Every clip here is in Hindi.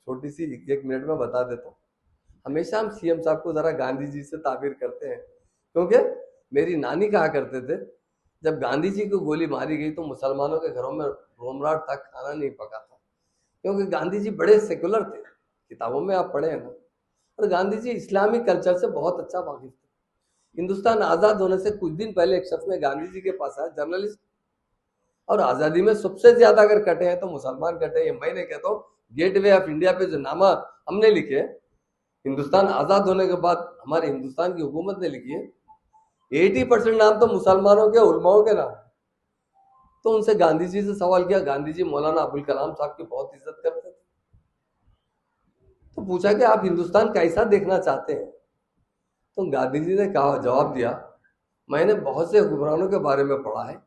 छोटी सी 1 मिनट में बता देता हूँ। हमेशा हम सीएम साहब को जरा गांधी जी से ताबीर करते हैं, क्योंकि मेरी नानी कहा करते थे जब गांधी जी को गोली मारी गई तो मुसलमानों के घरों में रोमराट तक खाना नहीं पका था, क्योंकि गांधी जी बड़े सेकुलर थे। किताबों में आप पढ़े हैं ना, और गांधी जी इस्लामिक कल्चर से बहुत अच्छा वाकिफ थे। हिंदुस्तान आजाद होने से कुछ दिन पहले एक शख्स ने गांधी जी के पास आया, जर्नलिस्ट, और आजादी में सबसे ज्यादा अगर कटे हैं तो मुसलमान कटे। ये मैं नहीं कहता हूँ, गेटवे ऑफ इंडिया पे जो नामा हमने लिखे, हिंदुस्तान आजाद होने के बाद हमारे हिंदुस्तान की हुकूमत ने लिखी है, 80% नाम तो मुसलमानों के, उलमाओं के नाम। तो उनसे गांधी जी से सवाल किया, गांधी जी मौलाना अबुल कलाम साहब की बहुत इज्जत करते थे, तो पूछा कि आप हिंदुस्तान कैसा देखना चाहते हैं। तो गांधी जी ने कहा, जवाब दिया, मैंने बहुत से हुक्मरानों के बारे में पढ़ा है,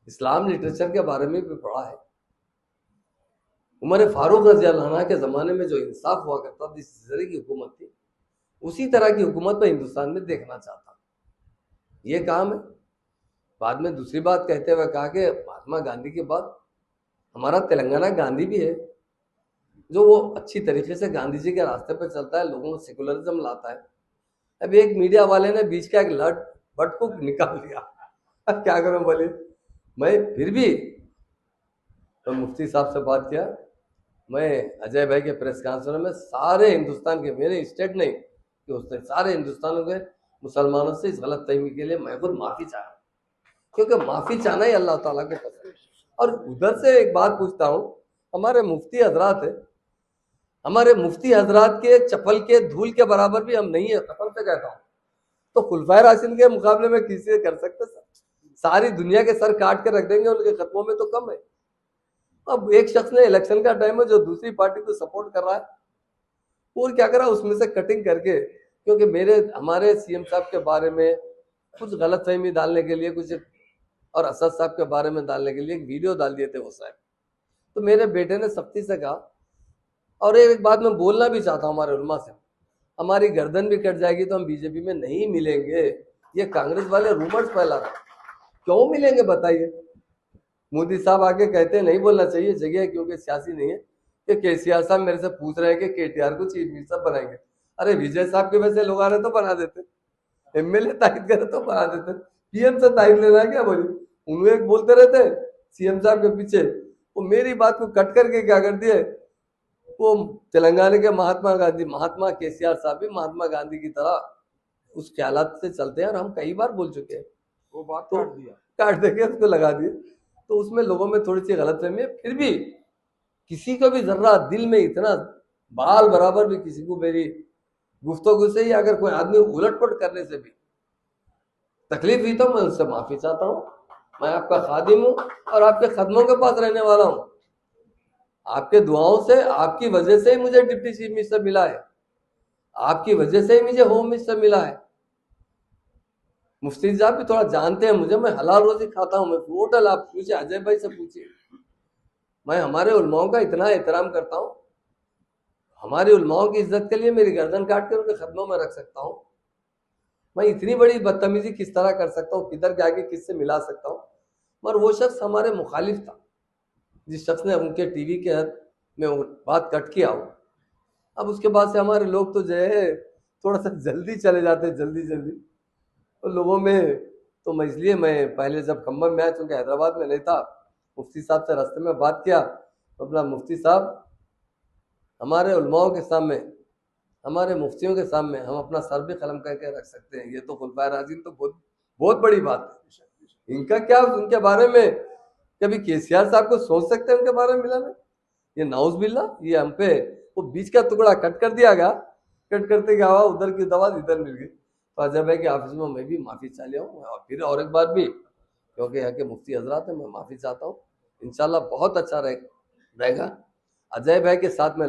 इस्लाम लिटरेचर के बारे में भी पढ़ा है। उमर फारूक रजी अल्लाह अन्हु के जमाने में जो इंसाफ हुआ करता था, जिस तरह की हुकूमत थी, उसी तरह की हुकूमत में हिंदुस्तान में देखना चाहता हूं। ये काम है। बाद में दूसरी बात कहते हुए कहा कि महात्मा गांधी के बाद हमारा तेलंगाना गांधी भी है, जो वो अच्छी तरीके से गांधी जी के रास्ते पर चलता है, लोगों को सेकुलरिज्म लाता है। अब एक मीडिया वाले ने बीच का एक बट को निकाल दिया। अब क्या करूं, बोले मैं फिर भी तो मुफ्ती साहब से बात किया। मैं अजय भाई के प्रेस कॉन्फ्रेंस में सारे हिंदुस्तान के, मेरे स्टेट नहीं कि उसने सारे हिंदुस्तान के मुसलमानों से इस गलत फहमी के लिए मैं खुद माफी चाह रहा हूँ, क्योंकि माफी चाहना ही अल्लाह ताला को पसंद है। और उधर से एक बात पूछता हूँ, हमारे मुफ्ती हजरात है, हमारे मुफ्ती हजरात के चप्पल के धूल के बराबर भी हम नहीं है, कसम से कहता हूँ। तो खुलफाए राशिदीन के मुकाबले में किसी कर सकते सर? सारी दुनिया के सर काट के रख देंगे, उनके खत्मों में तो कम है। अब एक शख्स ने, इलेक्शन का टाइम है, जो दूसरी पार्टी को सपोर्ट कर रहा है, और क्या करा, उसमें से कटिंग करके, क्योंकि हमारे सीएम साहब के बारे में कुछ गलत फहमी डालने के लिए कुछ, और असद साहब के बारे में डालने के लिए एक वीडियो डाल दिए थे वो साहब। तो मेरे बेटे ने सख्ती से कहा, और एक बात मैं बोलना भी चाहता हूँ हमारे उलमा से, हमारी गर्दन भी कट जाएगी तो हम बीजेपी में नहीं मिलेंगे। ये कांग्रेस वाले रूमर्स फैला रहे, क्यों मिलेंगे बताइए? मोदी साहब आके कहते हैं नहीं बोलना चाहिए, जगह है क्योंकि सियासी नहीं है, कि केसीआर साहब मेरे से पूछ रहे हैं कि केटीआर को चीफ मिनिस्टर बनाएंगे। अरे विजय साहब के वैसे लोग आ रहे तो बना देते, एमएलए तारीफ करे तो बना देते, पीएम से तारीफ लेना है क्या? बोली उन्हें एक बोलते रहते सीएम साहब के पीछे, वो मेरी बात को कट करके क्या कर दिए, वो तेलंगाना के महात्मा गांधी, महात्मा केसीआर साहब भी महात्मा गांधी की तरह उस ख्यालात से चलते हैं, और हम कई बार बोल चुके हैं। वो बात तो काट दिया, काट देके उसको लगा दिए, तो उसमें लोगों में थोड़ी सी गलतफहमी है। फिर भी किसी को भी जर्रा दिल में इतना बाल बराबर भी किसी को मेरी गुफ्तगू से, ही अगर कोई आदमी उलटपट करने से भी तकलीफ हुई तो मैं उससे माफी चाहता हूँ। मैं आपका खादिम हूँ और आपके कदमों के पास रहने वाला हूँ। आपके दुआओं से, आपकी वजह से ही मुझे डिप्टी चीफ मिनिस्टर मिला है, आपकी वजह से ही मुझे होम मिनिस्टर मिला है। मुफ्ती साहब भी थोड़ा जानते हैं मुझे, मैं हलाल रोजी खाता हूँ, मैं टोटल, आप पूछिए अजय भाई से पूछिए, मैं हमारे उलमाओं का इतना एहतराम करता हूँ, हमारे उलमाओं की इज्जत के लिए मेरी गर्दन काट कर उनके खदमों में रख सकता हूँ। मैं इतनी बड़ी बदतमीजी किस तरह कर सकता हूँ, किधर के आगे किससे मिला सकता हूँ? मगर वो शख्स हमारे मुखालिफ था, जिस शख्स ने उनके टीवी के हद में बात कट किया हो। अब उसके बाद से हमारे लोग तो जो है थोड़ा सा जल्दी चले जाते हैं, जल्दी जल्दी, तो लोगों में, तो मैं इसलिए, मैं पहले जब खम्बम में आया, चूंकि हैदराबाद में नहीं था, मुफ्ती साहब से रास्ते में बात किया, तो अपना मुफ्ती साहब, हमारे उलमाओं के सामने, हमारे मुफ्तियों के सामने हम अपना सर भी कलम करके रख सकते हैं। ये तो खुलफाए राशिदीन तो बहुत बहुत बड़ी बात है। इनका क्या, उनके बारे में कभी केसीआर साहब को सोच सकते हैं उनके बारे में मिला में? ये नाउज बिल्ला, ये हम पे वो बीच का टुकड़ा कट कर दिया गया, कट करते क्या हुआ, उधर की दवा इधर मिल गई। तो अजय भाई के ऑफिस में मैं भी माफी चाह लिया हूँ, और फिर और एक बार भी, क्योंकि यहाँ के मुफ्ती हजरात है, मैं माफी चाहता हूँ। इंशाल्लाह बहुत अच्छा रहेगा। अजय भाई के साथ में